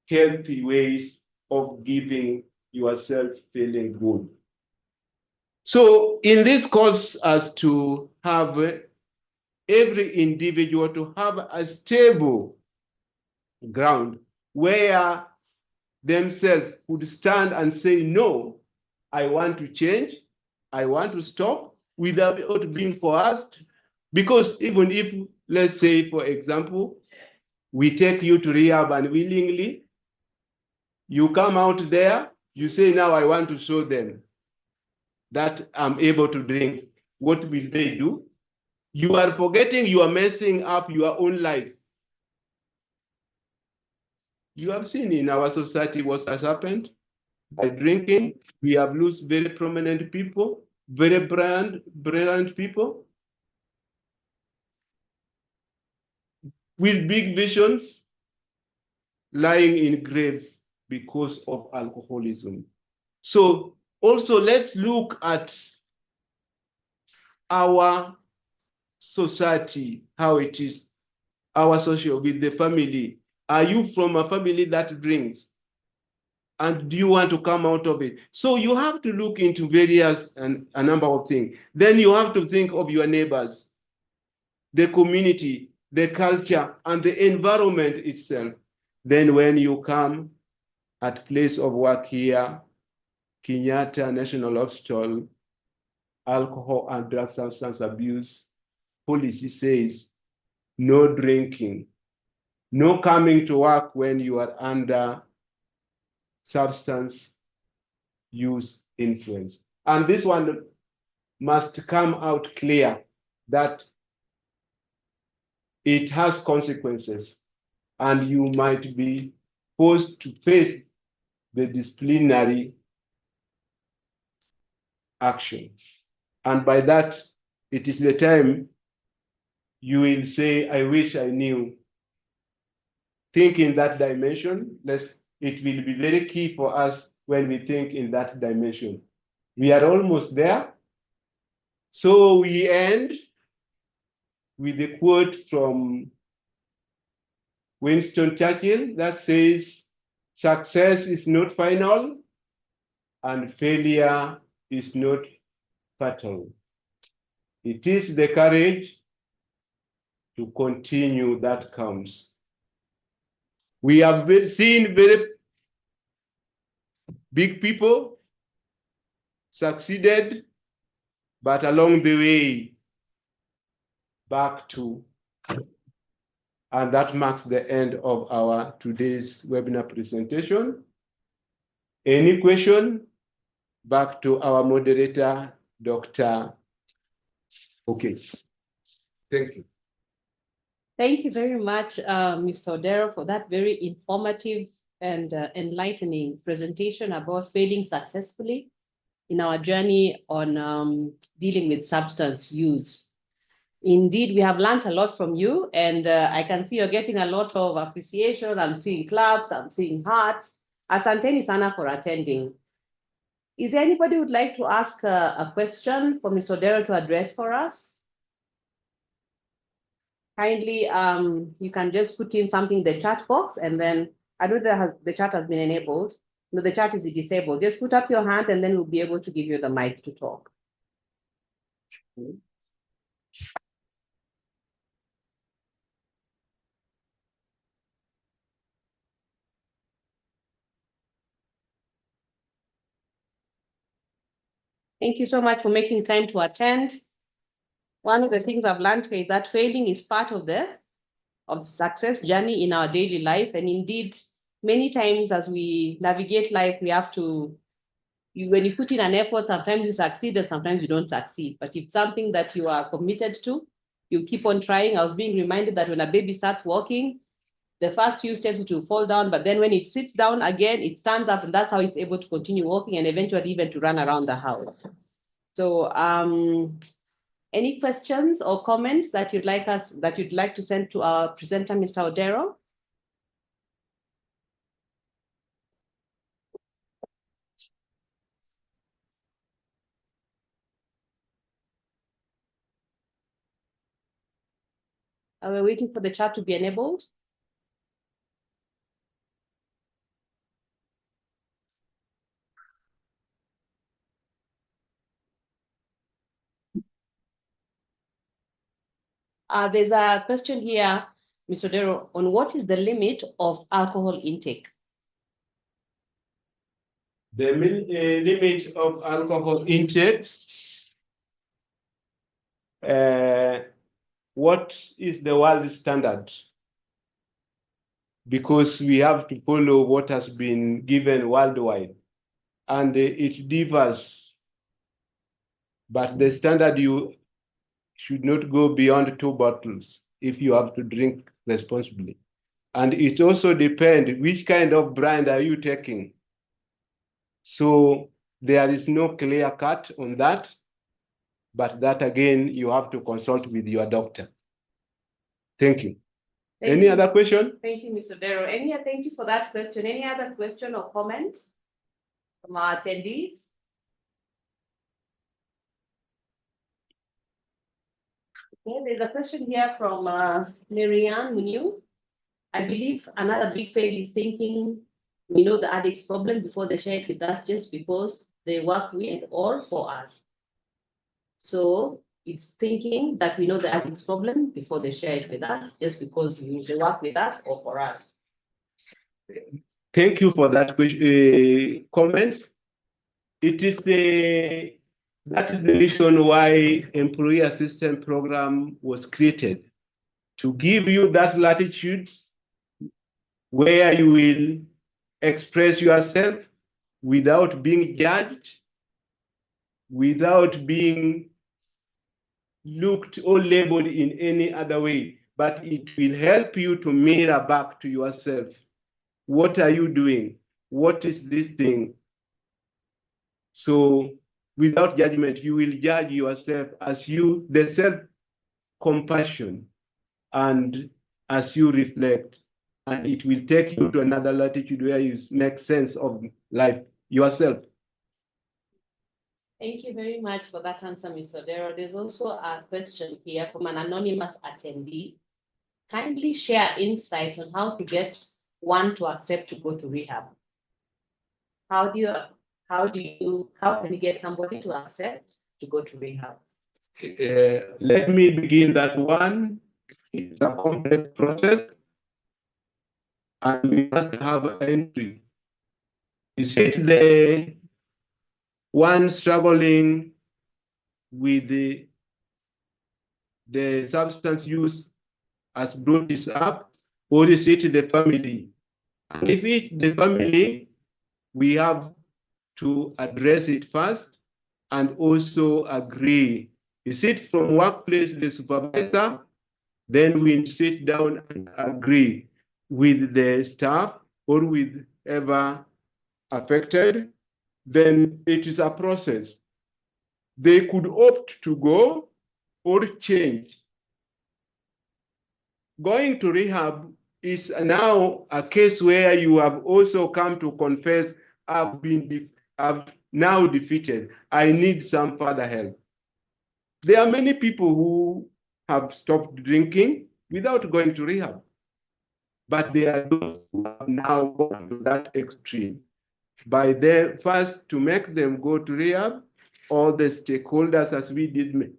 healthy ways of giving yourself feeling good? So in this calls us to have every individual to have a stable ground where themselves would stand and say, no, I want to change, I want to stop without being forced. Because even if, let's say, for example, we take you to rehab unwillingly, you come out there, you say, now I want to show them that I'm able to drink. What will they do? You are forgetting you are messing up your own life. You have seen in our society what has happened. By drinking, we have lost very prominent people, very brilliant people with big visions lying in grave because of alcoholism. So also let's look at our society, how it is, our social with the family. Are you from a family that drinks? And do you want to come out of it? So you have to look into various and a number of things. Then you have to think of your neighbors, the community, the culture, and the environment itself. Then when you come at place of work here, Kenyatta National Hospital, alcohol and drug substance abuse policy says no drinking, no coming to work when you are under substance use influence. And this one must come out clear that it has consequences and you might be forced to face the disciplinary action. And by that, it is the time you will say, I wish I knew. Think in that dimension. It will be very key for us when we think in that dimension. We are almost there. So we end with a quote from Winston Churchill that says, success is not final and failure is not fatal. It is the courage to continue that counts. We have seen very big people succeeded, but along the way back to, and that marks the end of our today's webinar presentation. Any question? Back to our moderator, Dr. Okay. Thank you. Thank you very much, Mr. Odero, for that very informative and enlightening presentation about failing successfully in our journey on dealing with substance use. Indeed, we have learned a lot from you, and I can see you're getting a lot of appreciation. I'm seeing claps, I'm seeing hearts. Asanteni sana for attending. Is there anybody who would like to ask a question for Mr. Odero to address for us? Kindly, you can just put in something in the chat box, and then I know that the chat has been enabled. No, the chat is disabled. Just put up your hand, and then we'll be able to give you the mic to talk. Thank you so much for making time to attend. One of the things I've learned is that failing is part of the success journey in our daily life. And indeed, many times as we navigate life, we have to, when you put in an effort, sometimes you succeed and sometimes you don't succeed. But it's something that you are committed to. You keep on trying. I was being reminded that when a baby starts walking, the first few steps it will fall down, but then when it sits down again, it stands up, and that's how it's able to continue walking and eventually even to run around the house. So any questions or comments that you'd like to send to our presenter, Mr. Odero? Are we waiting for the chat to be enabled? There's a question here, Mr. Odero, on what is the limit of alcohol intake? The limit of alcohol intake, what is the world standard? Because we have to follow what has been given worldwide, and it differs. But the standard, you should not go beyond 2 bottles if you have to drink responsibly. And it also depends which kind of brand are you taking. So there is no clear cut on that, but that again, you have to consult with your doctor. Thank you. Any other question? Thank you, Mr. Odero. Thank you for that question. Any other question or comment from our attendees? Okay, there's a question here from Marianne Muniu. I believe another big fail is thinking we know the addict's problem before they share it with us just because they work with or for us. So it's thinking that we know the addict's problem before they share it with us just because they work with us or for us. Thank you for that comment. It is that is the reason why employee assistance program was created, to give you that latitude where you will express yourself without being judged, without being looked or labeled in any other way, but it will help you to mirror back to yourself. What are you doing? What is this thing? So without judgment, you will judge yourself as you, the self-compassion, and as you reflect, and it will take you to another latitude where you make sense of life yourself. Thank you very much for that answer, Mr. Odero. There's also a question here from an anonymous attendee. kindly share insights on how to get one to accept to go to rehab. How can you get somebody to accept to go to rehab? Let me begin that one. It's a complex process, and we must have entry. Is it the one struggling with the substance use has brought this up, or is it the family? And if it's the family, we have to address it first and also agree. Is it from workplace, the supervisor? Then we sit down and agree with the staff or with whoever affected. Then it is a process. They could opt to go or change. Going to rehab is now a case where you have also come to confess, I've now defeated. I need some further help. There are many people who have stopped drinking without going to rehab, but there are those who have now gone to that extreme. By their first, to make them go to rehab, all the stakeholders, as we did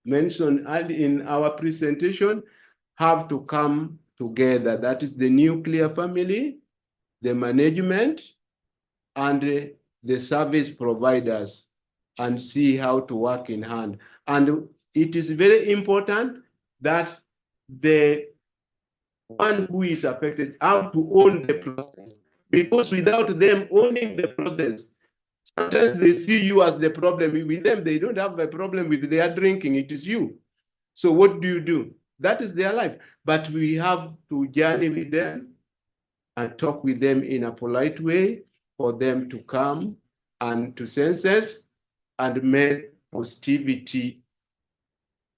mention early in our presentation, have to come together. That is the nuclear family, the management, and the service providers, and see how to work in hand. And it is very important that the one who is affected have to own the process, because without them owning the process, sometimes they see you as the problem. With them, they don't have a problem with their drinking, it is you. So what do? That is their life. But we have to journey with them and talk with them in a polite way for them to come and to senses and make positivity,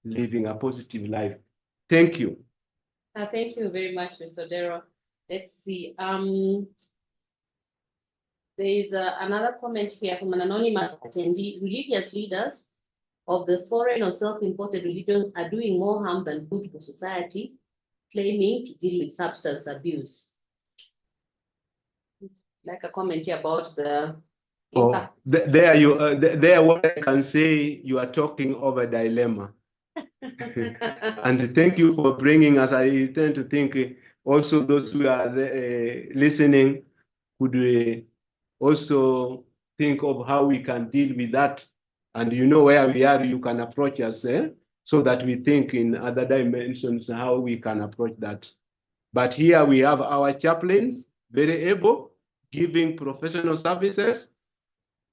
living a positive life. Thank you. Thank you very much, Mr. Dero. Let's see. There is another comment here from an anonymous attendee. Religious leaders of the foreign or self-imported religions are doing more harm than good for society, claiming to deal with substance abuse. Like a comment here about the impact. There what I can say, you are talking of a dilemma. And thank you for bringing us. I tend to think also those who are listening could also think of how we can deal with that. And you know where we are, you can approach us so that we think in other dimensions how we can approach that. But here we have our chaplains, very able, giving professional services.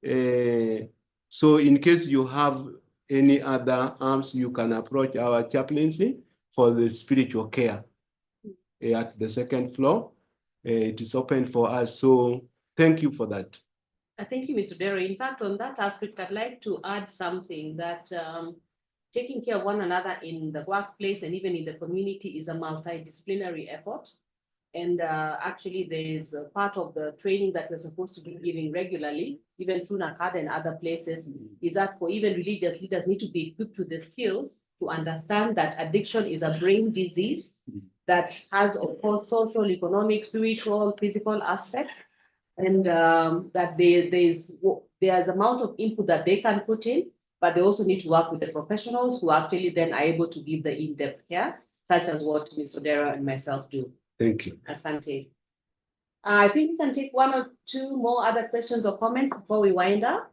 So in case you have any other arms, you can approach our chaplaincy for the spiritual care at the second floor. It is open for us. So thank you for that. Thank you, Mr. Dero. In fact, on that aspect, I'd like to add something that taking care of one another in the workplace and even in the community is a multidisciplinary effort. And actually, there is a part of the training that we're supposed to be giving regularly, even through NACAD and other places, is that for even religious leaders need to be equipped with the skills to understand that addiction is a brain disease that has, of course, social, economic, spiritual, physical aspects, and that there's amount of input that they can put in, but they also need to work with the professionals who actually then are able to give the in-depth care, such as what Mr. Dera and myself do. Thank you. Asante. I think we can take one or two more other questions or comments before we wind up.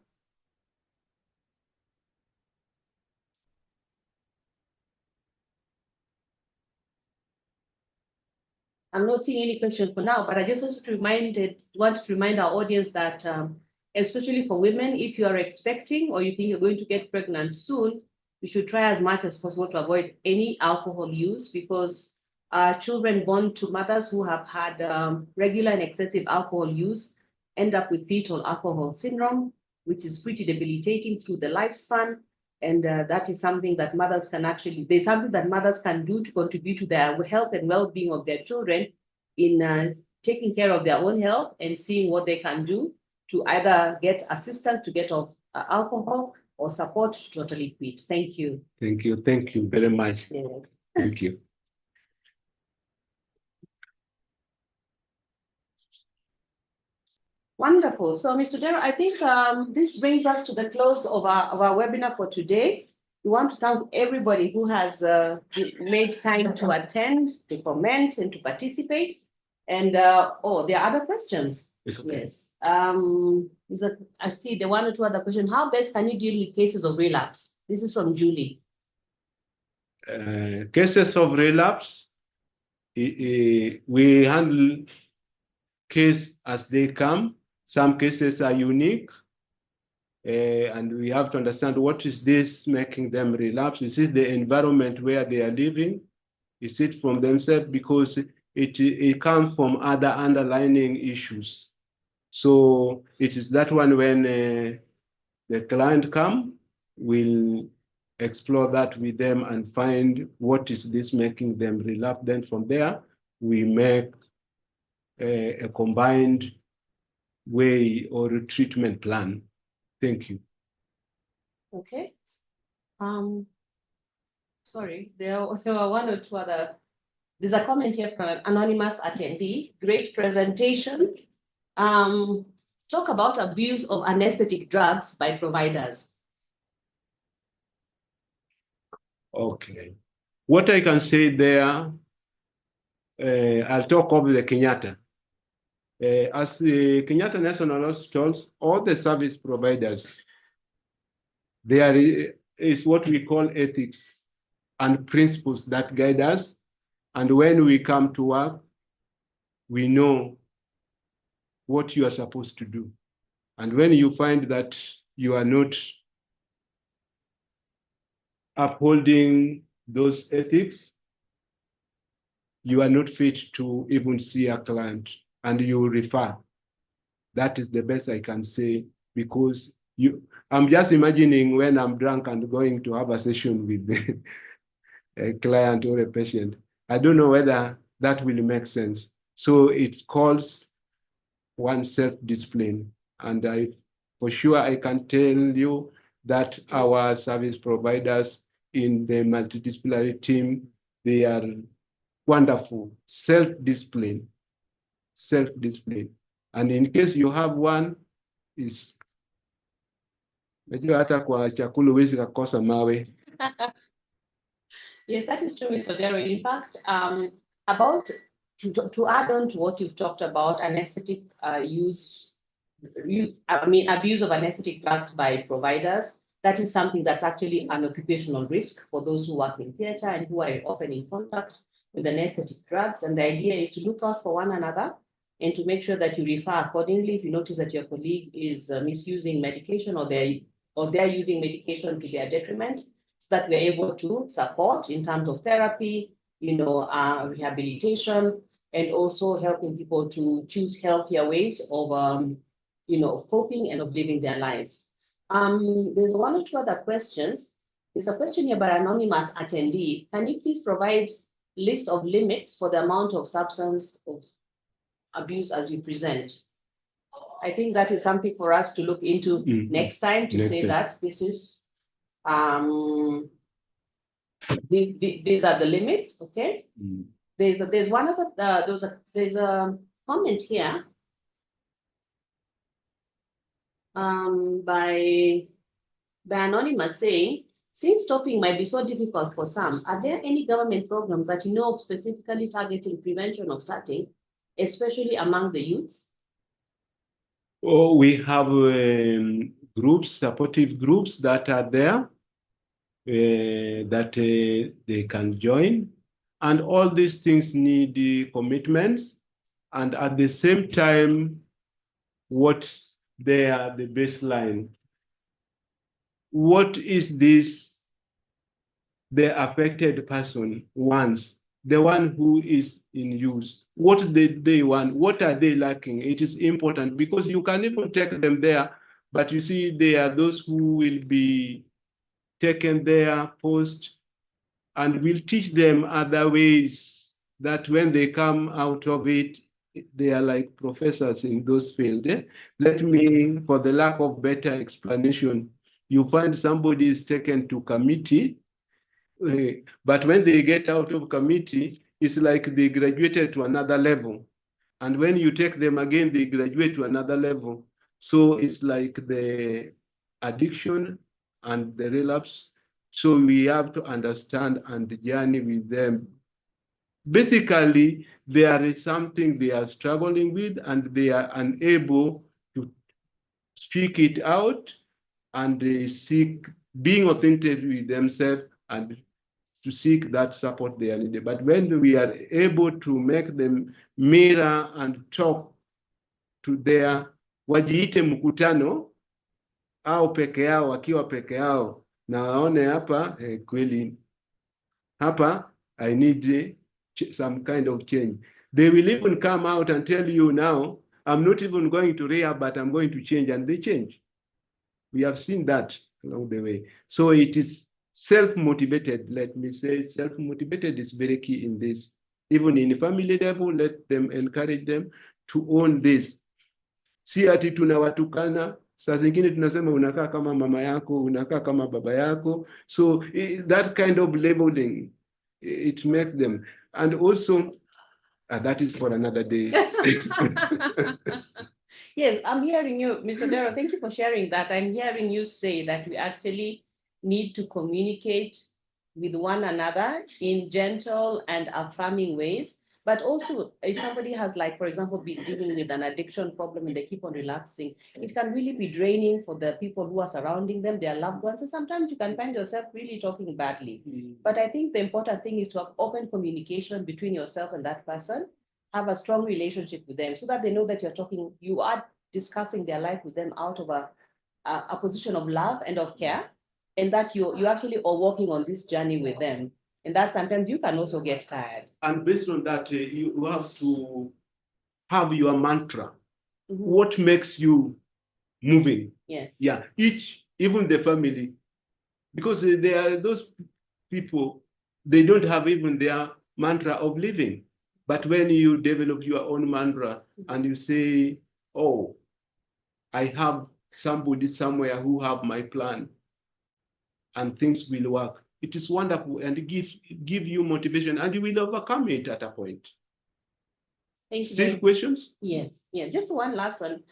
I'm not seeing any questions for now, but I just want to remind our audience that, especially for women, if you are expecting or you think you're going to get pregnant soon, you should try as much as possible to avoid any alcohol use, because children born to mothers who have had regular and excessive alcohol use end up with fetal alcohol syndrome, which is pretty debilitating through the lifespan. And that is something that mothers can there's something that mothers can do to contribute to their health and well-being of their children in taking care of their own health and seeing what they can do to either get assistance to get off alcohol or support to totally quit. Thank you. Thank you. Thank you very much. Yes. Thank you. Wonderful. So, Mr. Dero, I think this brings us to the close of our webinar for today. We want to thank everybody who has made time to attend, to comment, and to participate. And oh, there are other questions. It's okay. Yes. I see the one or two other questions. How best can you deal with cases of relapse? This is from Julie. Cases of relapse, we handle case as they come. Some cases are unique, and we have to understand what is this making them relapse. Is it the environment where they are living? Is it from themselves? Because it comes from other underlying issues. So it is that one when the client come, we'll explore that with them and find what is this making them relapse. Then from there, we make a combined way or a treatment plan. Thank you. Okay. Sorry, there were one or two other. There's a comment here from an anonymous attendee. Great presentation. Talk about abuse of anesthetic drugs by providers. Okay. What I can say there, I'll talk of the Kenyatta. As the Kenyatta National Hospitals, all the service providers, there is what we call ethics and principles that guide us. And when we come to work, we know what you are supposed to do. And when you find that you are not upholding those ethics, you are not fit to even see a client, and you refer. That is the best I can say, because I'm just imagining when I'm drunk and going to have a session with a client or a patient. I don't know whether that will make sense. So it calls one self-discipline. And for sure, I can tell you that our service providers in the multidisciplinary team, they are wonderful. Self-discipline. And in case you have one, najua hata kwa chakula huwezi kakosa mawe. Yes, that is true, Mr. Dero. In fact, to add on to what you've talked about, anesthetic abuse of anesthetic drugs by providers, that is something that's actually an occupational risk for those who work in theater and who are often in contact with anesthetic drugs. And the idea is to look out for one another and to make sure that you refer accordingly if you notice that your colleague is misusing medication or they're using medication to their detriment, so that we're able to support in terms of therapy, rehabilitation, and also helping people to choose healthier ways of, of coping and of living their lives. There's one or two other questions. There's a question here by an anonymous attendee. Can you please provide list of limits for the amount of substance of abuse as you present? I think that is something for us to look into next time, to say that this is these are the limits. Okay. There's one other there's a comment here by anonymous saying, since stopping might be so difficult for some, are there any government programs that you know of specifically targeting prevention of starting, especially among the youths? Oh, we have groups, supportive groups that are there that they can join. And all these things need commitments. And at the same time, what's there, the baseline? What is this the affected person wants? The one who is in use. What they want? What are they lacking? It is important, because you can even take them there, but you see there are those who will be taken there first, and we'll teach them other ways that when they come out of it, they are like professors in those fields. Let me, for the lack of better explanation, you find somebody is taken to committee, but when they get out of committee, it's like they graduated to another level. And when you take them again, they graduate to another level. So it's like the addiction and the relapse. So we have to understand and journey with them. Basically, there is something they are struggling with and they are unable to speak it out, and they seek being authentic with themselves and to seek that support they are needed. But when we are able to make them mirror and talk to their wajiite mkutano au peke yao, wakiwa peke yao na waone hapa kweli hapa I need some kind of change. They will even come out and tell you now, I'm not even going to rehab, but I'm going to change, and they change. We have seen that along the way. So it is self-motivated. Let me say self-motivated is very key in this. Even in family level, let them encourage them to own this. Si ati tunawatukana, saa zingine tunasema unakaa kama mama yako, unakaa kama baba yako. So that kind of labeling, it makes them. And also, that is for another day. Yes, I'm hearing you, Mr. Darrow. Thank you for sharing that. I'm hearing you say that we actually need to communicate with one another in gentle and affirming ways. But also, if somebody has, like, for example, been dealing with an addiction problem and they keep on relapsing, it can really be draining for the people who are surrounding them, their loved ones. And sometimes you can find yourself really talking badly. But I think the important thing is to have open communication between yourself and that person. Have a strong relationship with them so that they know that you are discussing their life with them out of a position of love and of care, and that you actually are working on this journey with them. And that sometimes you can also get tired. And based on that, you have to have your mantra. What makes you moving? Yes. Yeah, even the family, because there are those people, they don't have even their mantra of living. But when you develop your own mantra and you say, oh, I have somebody somewhere who have my plan and things will work, it is wonderful and give you motivation and you will overcome it at a point. Thank you. Still questions? Yes. Yeah. Just one last one.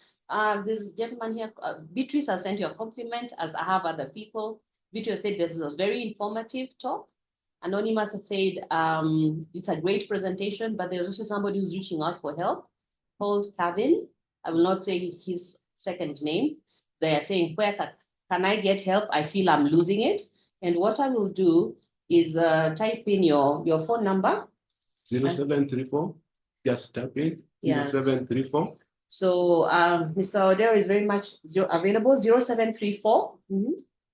This gentleman here, Beatrice has sent you a compliment, as I have other people. Beatrice said this is a very informative talk. Anonymous has said it's a great presentation, but there's also somebody who's reaching out for help called Kevin. I will not say his second name. They are saying, where can I get help? I feel I'm losing it. And what I will do is type in your phone number. 0734. Just type in 0734. So Mr. Odero is very much available. 0734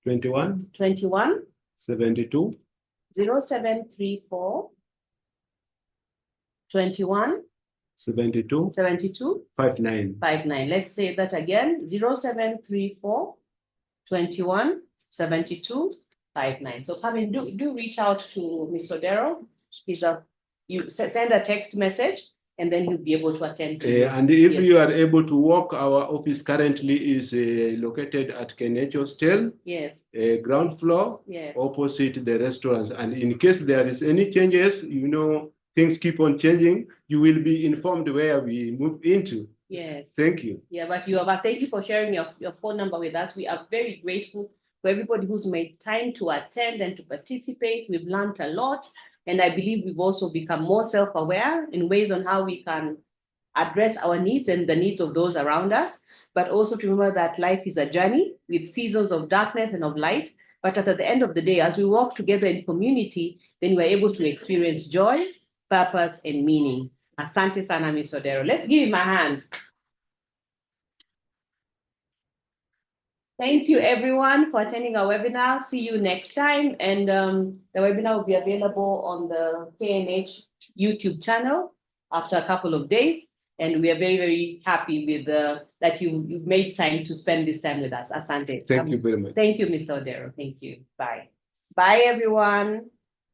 21 21 72 0734 21 72 72 59. 59. Let's say that again. 0734 21 72 59. So come in, do reach out to Mr. Odero. You send a text message, and then he'll be able to attend to you. And if you are able to walk, our office currently is located at Kenech Hostel. Yes. Ground floor. Yes. Opposite the restaurants. And in case there is any changes, things keep on changing, you will be informed where we move into. Yes. Thank you. Yeah, but thank you for sharing your phone number with us. We are very grateful for everybody who's made time to attend and to participate. We've learned a lot. And I believe we've also become more self-aware in ways on how we can address our needs and the needs of those around us, but also to remember that life is a journey with seasons of darkness and of light. But at the end of the day, as we work together in community, then we're able to experience joy, purpose, and meaning. Asante sana, Ms. Odero. Let's give him a hand. Thank you, everyone, for attending our webinar. See you next time. And the webinar will be available on the KNH YouTube channel after a couple of days. And we are very, very happy with that you've made time to spend this time with us. Asante. Thank you very much. Thank you, Mr. Odero. Thank you. Bye. Bye, everyone.